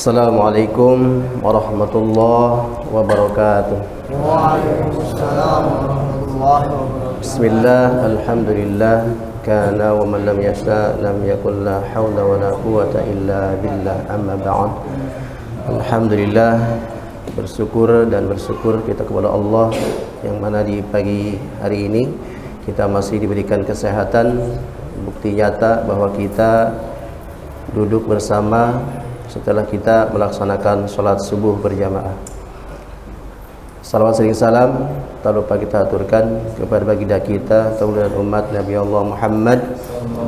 Assalamualaikum warahmatullahi wabarakatuh. Waalaikumsalam warahmatullahi wabarakatuh. Bismillah, alhamdulillah, kana wa man lam yasha lam yakul la hawla wa la quwwata illa billah, amma ba'd. Alhamdulillah, bersyukur kita kepada Allah yang mana di pagi hari ini kita masih diberikan kesehatan, bukti nyata bahwa kita duduk bersama setelah kita melaksanakan sholat subuh berjamaah. Salawat sering salam tak lupa kita aturkan kepada baginda kita, tauladan umat Nabi Allah Muhammad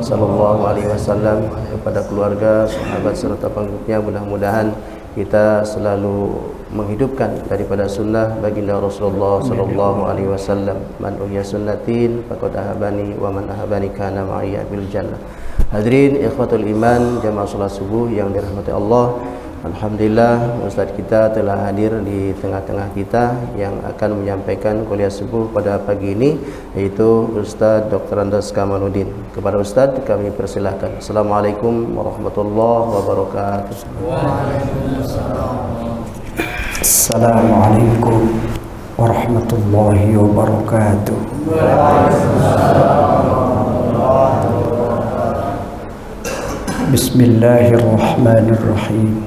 sallallahu alaihi wasallam, kepada keluarga, sahabat serta pengikutnya. Mudah-mudahan kita selalu menghidupkan daripada sunnah baginda Rasulullah sallallahu alaihi wasallam. Man uhya sunnatin faqad ahabani wa man ahabani kana ma'iya bil jannah. Hadirin ikhwatul iman jamaah salat subuh yang dirahmati Allah, alhamdulillah Ustaz kita telah hadir di tengah-tengah kita yang akan menyampaikan kuliah subuh pada pagi ini, yaitu Ustaz Dr. Andes Kamaluddin. Kepada Ustaz kami persilahkan. Assalamualaikum warahmatullahi wabarakatuh. Assalamualaikum warahmatullahi wabarakatuh. Bismillahirrahmanirrahim.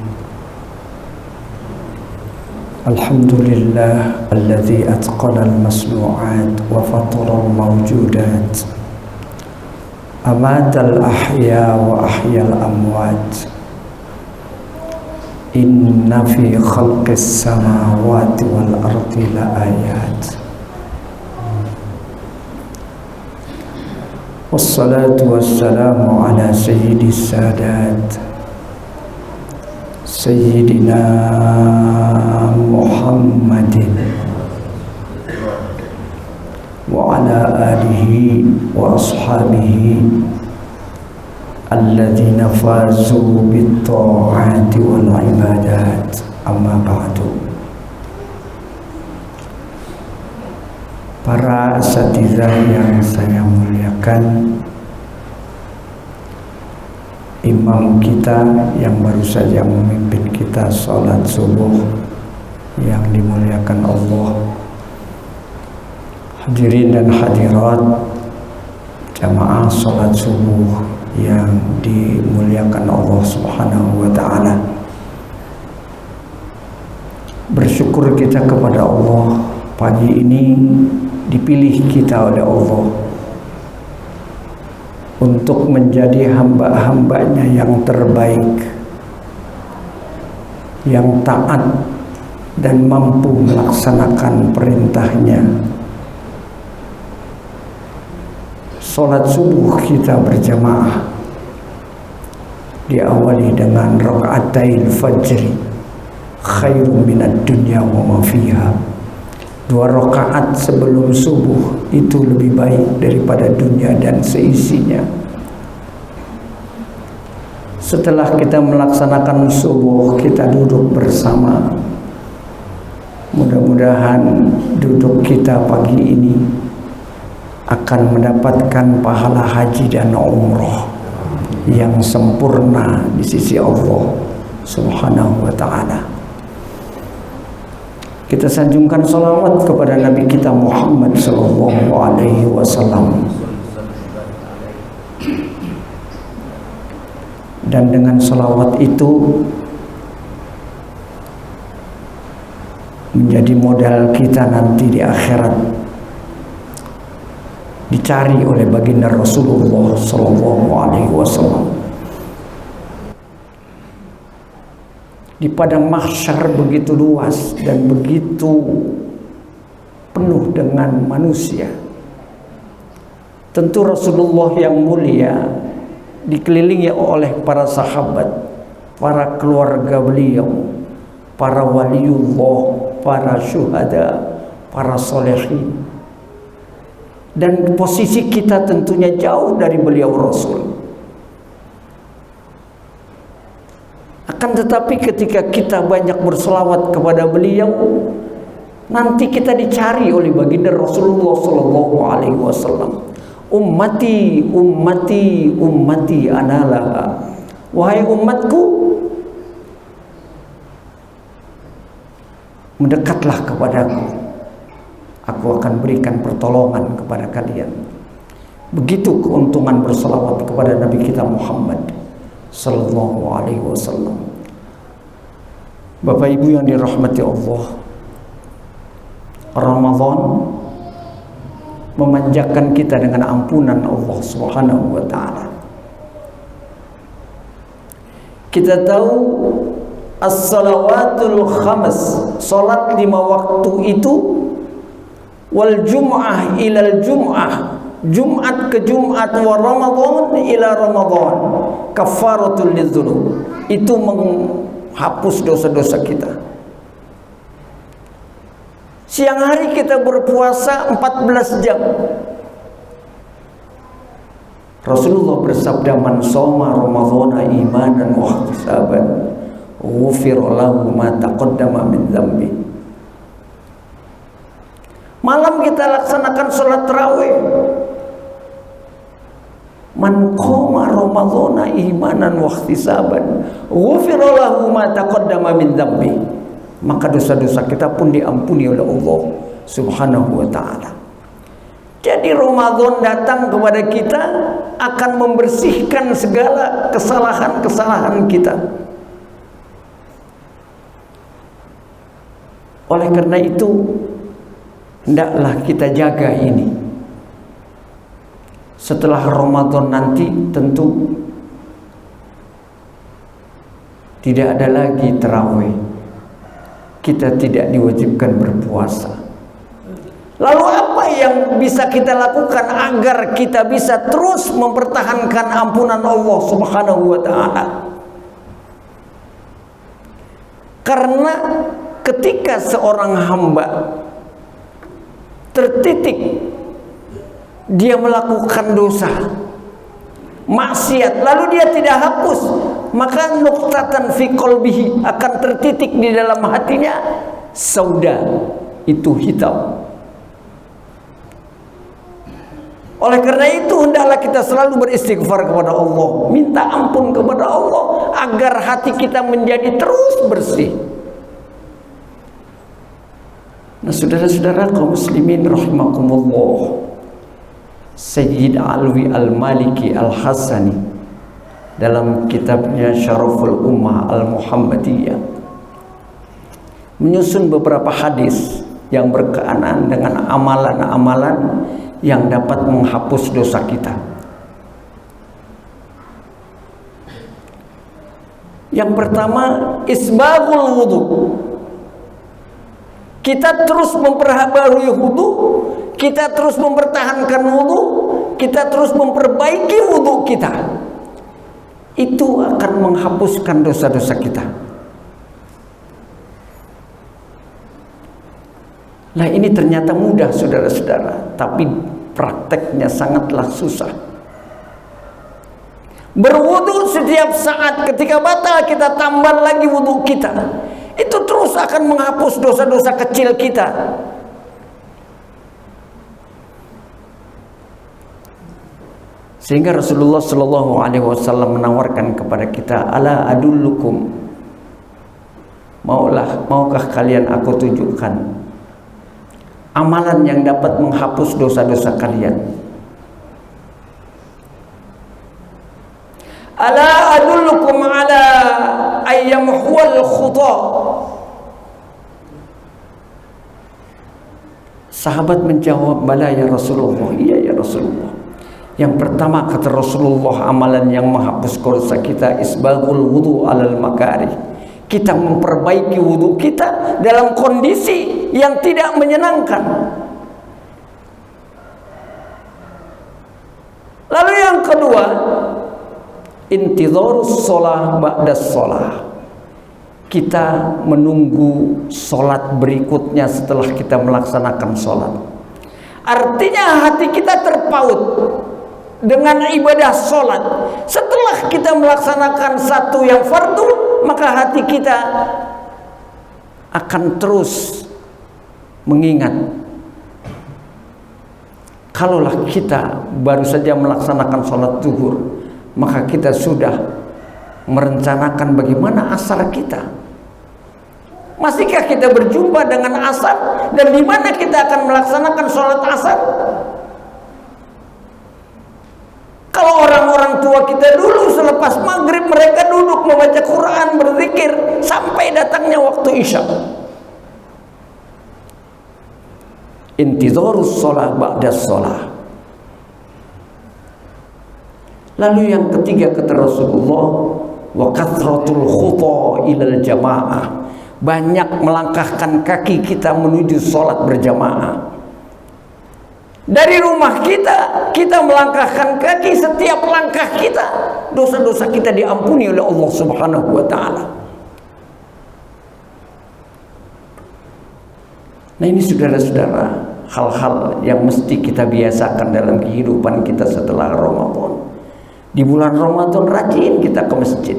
Alhamdulillah alladzi atqana al-masnu'at wa fatara al-mawjudat, amata al-ahya wa ahya al-amwat. Inna fi khalqis samawati wal ardi la ayat. Wassalatu wassalamu ala sayyidis sadat Sayyidina Muhammadin wa ala alihi wa ashabihi alladzina fazu bit-ta'ati wal ibadat, amma ba'du. Para asatizah yang saya muliakan, imam kita yang baru saja memimpin kita sholat subuh yang dimuliakan Allah, hadirin dan hadirat jamaah sholat subuh yang dimuliakan Allah subhanahu wa ta'ala. Bersyukur kita kepada Allah, pagi ini dipilih kita oleh Allah untuk menjadi hamba-hambanya yang terbaik, yang taat dan mampu melaksanakan perintahnya. Salat subuh kita berjamaah diawali dengan rakaatil fajri khairum minad dunya wa ma fiha. 2 rakaat sebelum subuh itu lebih baik daripada dunia dan seisinya. Setelah kita melaksanakan subuh, kita duduk bersama. Mudah-mudahan duduk kita pagi ini akan mendapatkan pahala haji dan umroh yang sempurna di sisi Allah subhanahu wa ta'ala. Kita sanjungkan salawat kepada Nabi kita Muhammad sallallahu alaihi wasallam. Dan dengan salawat itu menjadi modal kita nanti di akhirat, dicari oleh baginda Rasulullah sallallahu alaihi wasallam. Di padang mahsyar begitu luas dan begitu penuh dengan manusia. Tentu Rasulullah yang mulia dikelilingi oleh para sahabat, para keluarga beliau, para waliullah, para syuhada, para solehin. Dan posisi kita tentunya jauh dari beliau Rasul. Akan tetapi ketika kita banyak berselawat kepada beliau, nanti kita dicari oleh baginda Rasulullah sallallahu alaihi wasallam. Ummati, ummati, ummati analah. Wahai umatku, mendekatlah kepadaku, aku akan berikan pertolongan kepada kalian. Begitu keuntungan berselawat kepada Nabi kita Muhammad sallallahu alaihi wasallam. Bapak Ibu yang dirahmati Allah, Ramadan memanjakan kita dengan ampunan Allah Subhanahu wa taala. Kita tahu as-salawatul khams, salat 5 waktu itu, wal jum'ah ilal jum'ah, Jumat ke Jumat, wa Ramadan ila Ramadan, kafaratul lidzunub, itu menghapus dosa-dosa kita. Siang hari kita berpuasa 14 jam. Rasulullah bersabda, man shoma ramadhana imanan wa ihtisaban ghufira lahu ma taqaddama min dzambi. Malam kita laksanakan salat tarawih. Man qoma ramadhana imanan wa ihtisaban ghufira lahu ma taqaddama min dzambi. Maka dosa-dosa kita pun diampuni oleh Allah Subhanahu wa taala. Jadi Ramadan datang kepada kita akan membersihkan segala kesalahan-kesalahan kita. Oleh karena itu, hendaklah kita jaga ini. Setelah Ramadan nanti tentu tidak ada lagi tarawih. Kita tidak diwajibkan berpuasa. Lalu apa yang bisa kita lakukan agar kita bisa terus mempertahankan ampunan Allah Subhanahu wa taala? Karena ketika seorang hamba tertitik dia melakukan dosa, maksiat, lalu dia tidak hapus, maka nuqtatan fi qalbihi, akan tertitik di dalam hatinya, sauda, itu hitam. Oleh karena itu hendaklah kita selalu beristighfar kepada Allah, minta ampun kepada Allah agar hati kita menjadi terus bersih. Nah, saudara-saudara kaum muslimin rahimakumullah, Sayyid Alwi Al-Maliki Al-Hasani dalam kitabnya Syaraful Ummah Al-Muhammadiyah menyusun beberapa hadis yang berkenaan dengan amalan-amalan yang dapat menghapus dosa kita. Yang pertama, isbaghul wudu. Kita terus memperbaharui wudu, kita terus mempertahankan wudu, kita terus memperbaiki wudu kita. Itu akan menghapuskan dosa-dosa kita. Nah, ini ternyata mudah saudara-saudara, tapi prakteknya sangatlah susah. Berwudu setiap saat, ketika batal kita tambah lagi wudu kita, itu terus akan menghapus dosa-dosa kecil kita. Sehingga Rasulullah Shallallahu Alaihi Wasallam menawarkan kepada kita, ala adullukum, maukah kalian aku tunjukkan amalan yang dapat menghapus dosa-dosa kalian? Ala adullukum ala ayyamhuwal khuta. Sahabat menjawab, bala ya Rasulullah, iya ya Rasulullah. Yang pertama kata Rasulullah, amalan yang menghapus dosa kita isbaghul wudu alal makari. Kita memperbaiki wudu kita dalam kondisi yang tidak menyenangkan. Lalu yang kedua, intidharus shalah ba'das shalah. Kita menunggu sholat berikutnya setelah kita melaksanakan sholat. Artinya hati kita terpaut dengan ibadah sholat. Setelah kita melaksanakan satu yang fardu, maka hati kita akan terus mengingat. Kalaulah kita baru saja melaksanakan sholat zuhur, maka kita sudah merencanakan bagaimana asar kita, Masihkah kita berjumpa dengan asar? Dan di mana kita akan melaksanakan sholat asar? Kalau orang-orang tua kita dulu selepas maghrib mereka duduk membaca Quran, berzikir sampai datangnya waktu isya. Intizarus sholat ba'da sholat. Lalu yang ketiga kata Rasulullah, wa kathratul khuta ilal jamaah, banyak melangkahkan kaki kita menuju sholat berjamaah. Dari rumah kita melangkahkan kaki, setiap langkah kita dosa-dosa kita diampuni oleh Allah Subhanahu wa taala. Nah, ini saudara-saudara, hal-hal yang mesti kita biasakan dalam kehidupan kita setelah Ramadan. Di bulan Ramadan rajin kita ke masjid.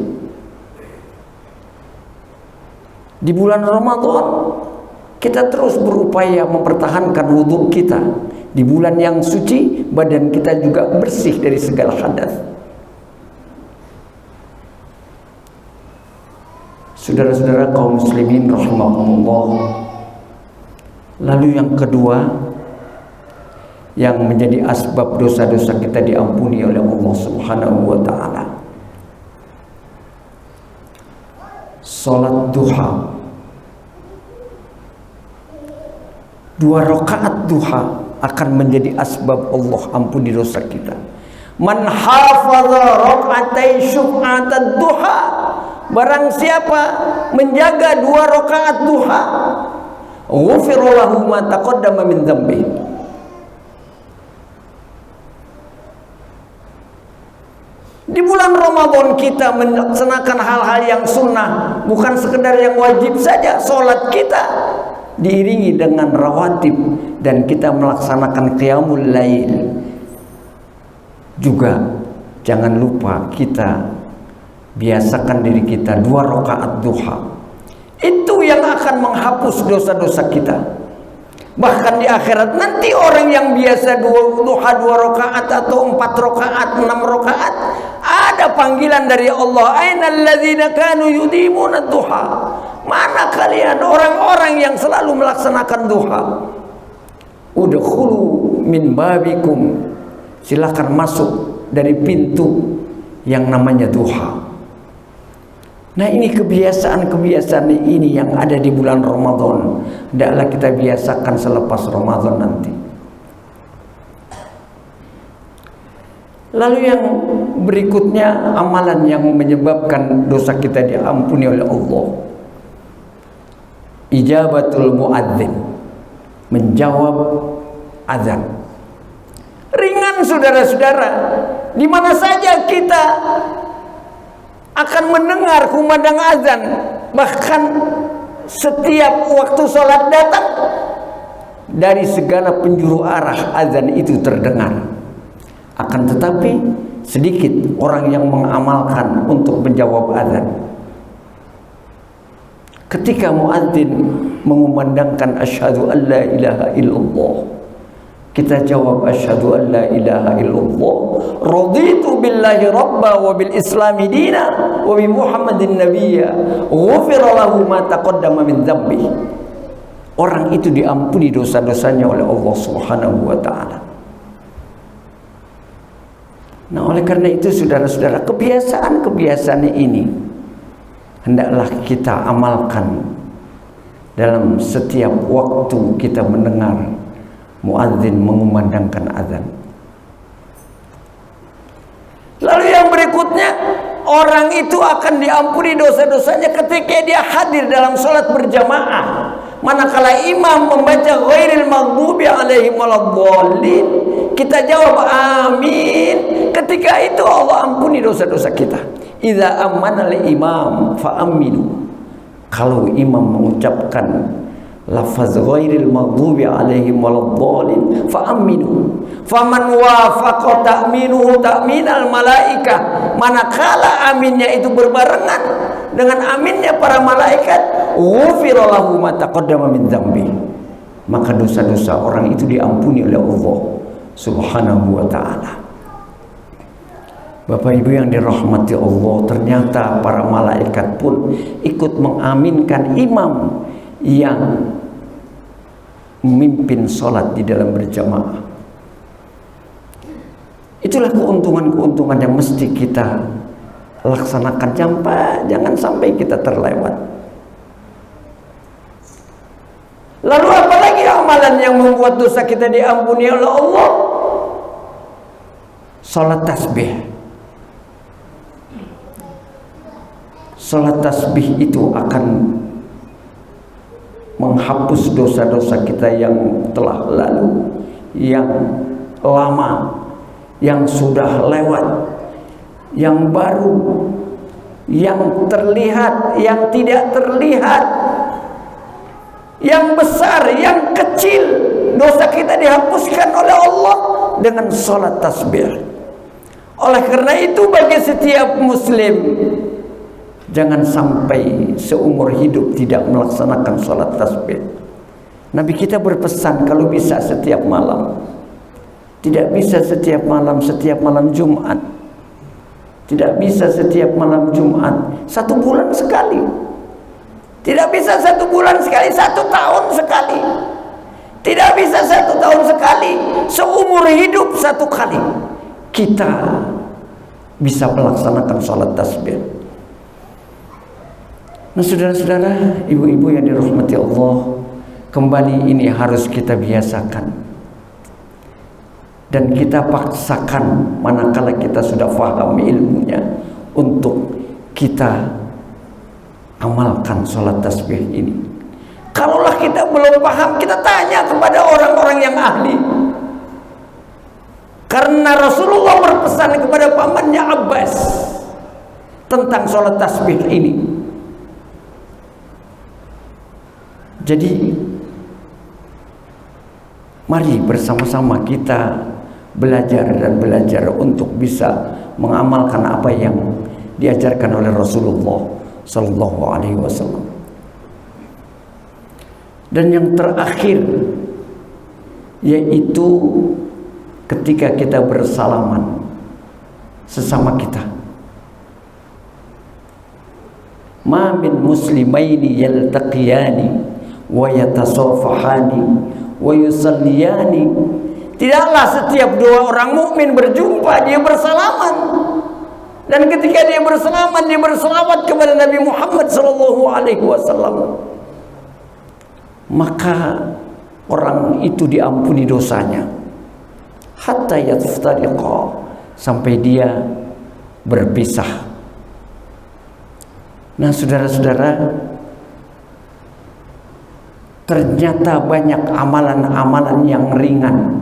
Di bulan Ramadan kita terus berupaya mempertahankan wudhu kita. Di bulan yang suci, badan kita juga bersih dari segala hadas. Saudara-saudara kaum muslimin rahimakumullah. Lalu yang kedua, yang menjadi asbab dosa-dosa kita diampuni oleh Allah Subhanahu wa taala, salat duha. 2 rakaat duha akan menjadi asbab Allah ampuni dosa kita. Man hafaza rakaatai syuf'atad duha, barang siapa menjaga 2 rakaat duha, ghufira lahu ma taqaddama min dzambi. Di bulan Ramadan kita melaksanakan hal-hal yang sunnah, bukan sekedar yang wajib saja. Salat kita diiringi dengan rawatib dan kita melaksanakan qiyamul lail. Juga jangan lupa kita biasakan diri kita 2 rakaat duha. Itu yang akan menghapus dosa-dosa kita. Bahkan di akhirat nanti orang yang biasa duha 2 rakaat atau 4 rakaat, 6 rakaat, ada panggilan dari Allah, ainal ladzina kanu yudimuna duha. Mana kalian orang-orang yang selalu melaksanakan duha? Udkhulu min babikum, silakan masuk dari pintu yang namanya duha. Nah, ini kebiasaan-kebiasaan ini yang ada di bulan Ramadan. Hendaklah kita biasakan selepas Ramadan nanti. Lalu yang berikutnya, amalan yang menyebabkan dosa kita diampuni oleh Allah, ijabatul muadzin, menjawab azan. Ringan saudara-saudara, di mana saja kita akan mendengar kumandang azan, bahkan setiap waktu sholat datang, dari segala penjuru arah azan itu terdengar. Akan tetapi sedikit orang yang mengamalkan untuk menjawab azan. Ketika muadzin mengumandangkan asyhadu an la ilaha illallah, kita jawab asyhadu an la ilaha illallah, raditu billahi rabba wa bil islami dina wa bi muhammadin nabiyya, ghufira lahu ma taqaddama min dzambi. Orang itu diampuni dosa-dosanya oleh Allah Subhanahu wa taala. Nah, oleh karena itu saudara-saudara, kebiasaan-kebiasaan ini hendaklah kita amalkan dalam setiap waktu kita mendengar muadzin mengumandangkan azan. Lalu yang berikutnya, orang itu akan diampuni dosa-dosanya ketika dia hadir dalam sholat berjamaah. Manakala imam membaca ghairil maghdubi alaihim waladdallin, kita jawab amin. Ketika itu Allah ampuni dosa-dosa kita. Idza amana al-imam fa aminu. Kalau imam mengucapkan lafaz ghairil maghdubi alaihim waladdallin fa aminu. Faman wafaqa ta'minuhu ta'minal malaikah, manakala aminnya itu berbarengan dengan aminnya para malaikat, ghufira lahu ma taqaddama min dzambi, maka dosa-dosa orang itu diampuni oleh Allah Subhanahu wa taala. Bapak Ibu yang dirahmati Allah, ternyata para malaikat pun ikut mengaminkan imam yang memimpin sholat di dalam berjamaah. Itulah keuntungan-keuntungan yang mesti kita laksanakan, jangan sampai kita terlewat. Lalu apalagi amalan yang membuat dosa kita diampuni oleh Allah? Salat tasbih. Salat tasbih itu akan menghapus dosa-dosa kita yang telah lalu, yang lama, yang sudah lewat, yang baru, yang terlihat, yang tidak terlihat, yang besar, yang kecil. Dosa kita dihapuskan oleh Allah dengan salat tasbih. Oleh karena itu bagi setiap muslim, jangan sampai seumur hidup tidak melaksanakan salat tasbih. Nabi kita berpesan kalau bisa setiap malam. Tidak bisa setiap malam Jumat. Tidak bisa setiap malam Jumat, 1 bulan sekali. Tidak bisa 1 bulan sekali, 1 tahun sekali. Tidak bisa 1 tahun sekali, seumur hidup 1 kali kita bisa melaksanakan salat tasbih. Nah saudara-saudara, ibu-ibu yang dirahmati Allah, kembali ini harus kita biasakan dan kita paksakan manakala kita sudah paham ilmunya untuk kita amalkan salat tasbih ini. Kalaulah kita belum paham, kita tanya kepada orang-orang yang ahli. Karena Rasulullah berpesan kepada pamannya Abbas tentang salat tasbih ini. Jadi mari bersama-sama kita belajar untuk bisa mengamalkan apa yang diajarkan oleh Rasulullah sallallahu alaihi wasallam. Dan yang terakhir yaitu ketika kita bersalaman sesama kita. Ma min muslimaini yaltaqiyani wa yatasafahani wa yusalliyani. Tidaklah setiap 2 orang mukmin berjumpa dia bersalaman. Dan ketika dia bersalaman, dia berselawat kepada Nabi Muhammad sallallahu alaihi wasallam. Maka orang itu diampuni dosanya. Hatta yaftariqa, sampai dia berpisah. Nah saudara-saudara, ternyata banyak amalan-amalan yang ringan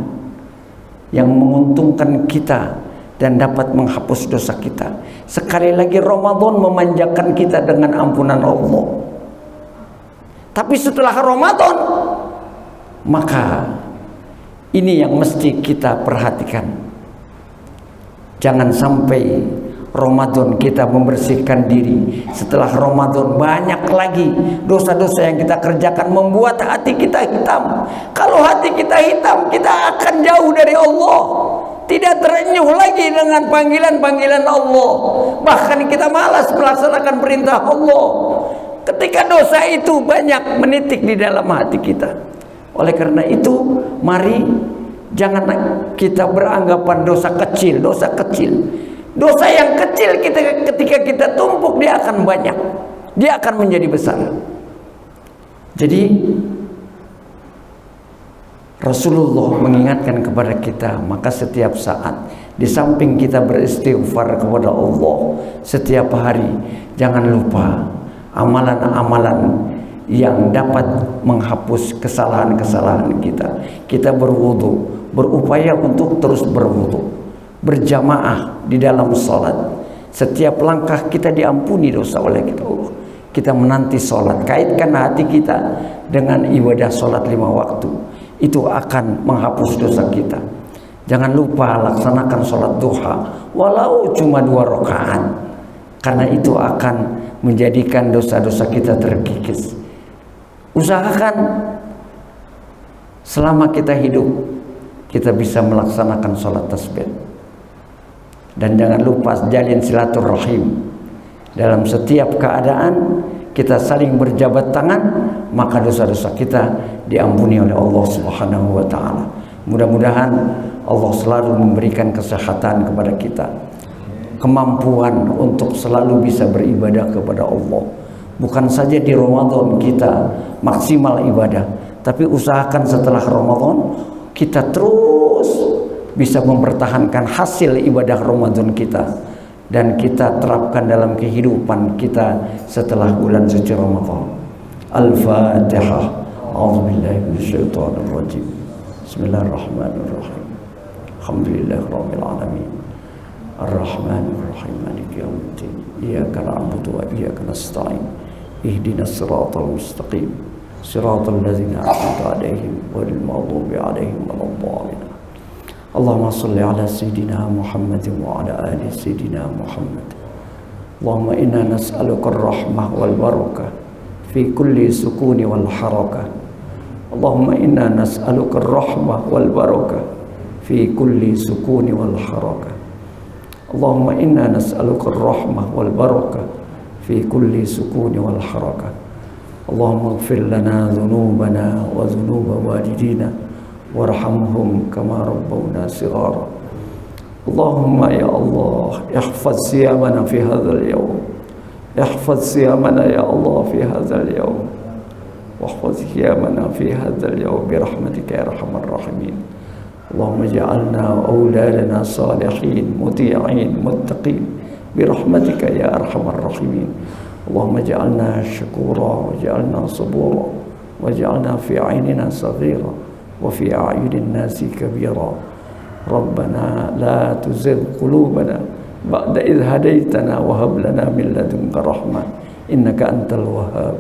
yang menguntungkan kita dan dapat menghapus dosa kita. Sekali lagi Ramadan memanjakan kita dengan ampunan Allah. Tapi setelah Ramadan, maka ini yang mesti kita perhatikan. Jangan sampai Ramadan kita membersihkan diri, setelah Ramadan banyak lagi dosa-dosa yang kita kerjakan membuat hati kita hitam. Kalau hati kita hitam, kita akan jauh dari Allah, tidak terenyuh lagi dengan panggilan-panggilan Allah. Bahkan kita malas melaksanakan perintah Allah ketika dosa itu banyak menitik di dalam hati kita. Oleh karena itu, mari jangan kita beranggapan dosa kecil. Dosa yang kecil ketika kita tumpuk, dia akan banyak, dia akan menjadi besar. Jadi Rasulullah mengingatkan kepada kita, maka setiap saat di samping kita beristighfar kepada Allah setiap hari, jangan lupa amalan-amalan yang dapat menghapus kesalahan-kesalahan kita. Kita berwudu, berupaya untuk terus berwudu, berjamaah di dalam salat. Setiap langkah kita diampuni dosa oleh Allah. Kita menanti salat, kaitkan hati kita dengan ibadah salat 5 waktu. Itu akan menghapus dosa kita. Jangan lupa laksanakan salat duha walau cuma 2 rakaat, karena itu akan menjadikan dosa-dosa kita terkikis. Usahakan selama kita hidup kita bisa melaksanakan salat tasbih. Dan jangan lupa jalin silaturahim. Dalam setiap keadaan kita saling berjabat tangan, maka dosa-dosa kita diampuni oleh Allah Subhanahu wa taala. Mudah-mudahan Allah selalu memberikan kesehatan kepada kita, kemampuan untuk selalu bisa beribadah kepada Allah. Bukan saja di Ramadan kita maksimal ibadah, tapi usahakan setelah Ramadan kita terus bisa mempertahankan hasil ibadah Ramadan kita, dan kita terapkan dalam kehidupan kita setelah bulan suci Ramadan. Al-Fatihah. A'udzubillahi minasyaitonir rajim. Bismillahirrahmanirrahim. Alhamdulillahirabbil alamin. Ar-Rahmanir Rahim. Maliki yaumiddin. Iyyaka na'budu wa iyyaka nasta'in. Ihdinas siratal mustaqim. Siratal ladzina an'amta 'alaihim ghairil maghdubi 'alaihim waladdallin. Allahumma salli ala Sayyidina Muhammad wa ala ali Sayyidina Muhammad. Allahumma inna nas'aluka ar-rahmah wal barakah fi kulli sukuni wal harakah. Allahumma inna nas'aluka ar-rahmah wal barakah fi kulli sukuni wal harakah. Allahumma inna nas'aluka ar-rahmah wal barakah fi kulli sukuni wal harakah. Allahumma ighfir lana dhunubana wa dhunuba walidina warhamhum kama rabbawna sighara. Allahumma ya Allah, ihfaz siyamana fi hadzal yawm. Ihfaz siyamana ya Allah fi hadzal yawm. Wahfaz siyamana fi hadzal yawm bi rahmatika ya arhamar rahimin. Allahumma ij'alna wa auladana salihin, muti'in, muttaqin bi rahmatika ya arhamar rahimin. Allahumma ij'alna syukura waj'alna sabura waj'alna fi 'ainina saghira وفي أعين الناس كبيرا. ربنا لا تزغ قلوبنا بعد إذ هديتنا وهب لنا من لدنك رحمة إنك أنت الوهاب.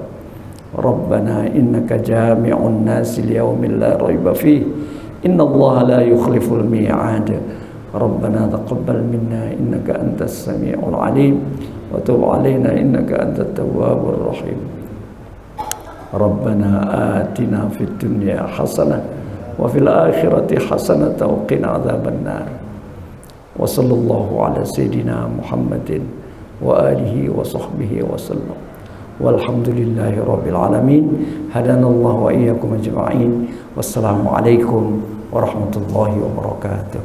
ربنا إنك جامع الناس ليوم لا ريب فيه إن الله لا يخلف الميعاد. ربنا تقبل منا إنك أنت السميع العليم وتب علينا إنك أنت التواب الرحيم. ربنا آتنا في الدنيا حسنة وفي الآخرة حسنة وقنا عذاب النار. وصلى الله على سيدنا محمد وآله وصحبه وسلم والحمد لله رب العالمين. هدانا الله وإياكم أجمعين والسلام عليكم ورحمة الله وبركاته.